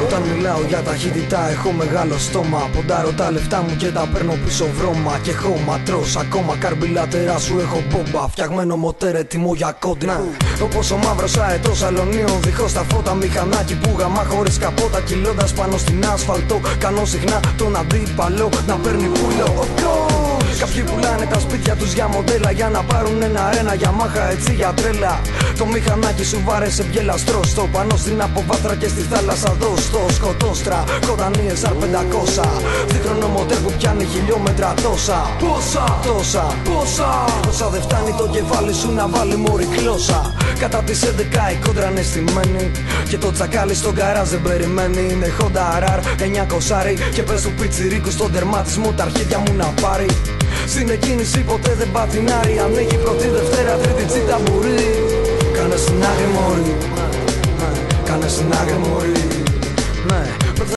Όταν μιλάω για ταχύτητα έχω μεγάλο στόμα. Ποντάρω τα λεφτά μου και τα παίρνω πίσω βρώμα. Και χώμα τρως ακόμα καρμπιλάτερά σου έχω μπόμπα. Φτιαγμένο μοτέρ έτοιμο για κόντρα. Όπως ο μαύρος αετός αλωνίων δίχως τα φώτα. Μηχανάκι που γαμά χωρίς καπότα. Κυλώντας πάνω στην άσφαλτο. Κάνω συχνά τον αντίπαλο να παίρνει πουλο. Κάποιοι πουλάνε τα σπίτια τους για μοντέλα. Για να πάρουν ένα για μάχα έτσι για τρέλα. Το μηχανάκι σου βάρεσε μπιελαστρό. Στο πάνω στην αποβάθρα και στη θάλασσα δώστο. Σκοτόστρα, κοντανίες R500. Δίχρονο μοντέρ που πιάνει χιλιόμετρα τόσα. Πόσα δεν φτάνει το κεφάλι σου να βάλει μωρή κλώσσα. Κατά τις 11 η κόντρα είναι στημένη. Και το τσακάλι στον καράζ δεν περιμένει. Είναι Honda RR 900 και πες του πιτσιρίκου στον τερματισμό τα αρχίδια μου να πάρει. Στην εκκίνηση ποτέ δεν πατινάρει. Ανοίγει πρώτη, Δευτέρα, Τρίτη τσίτα μπορεί. Κάνε στην άκρη μωρή. Κάνε στην άκρη μωρή.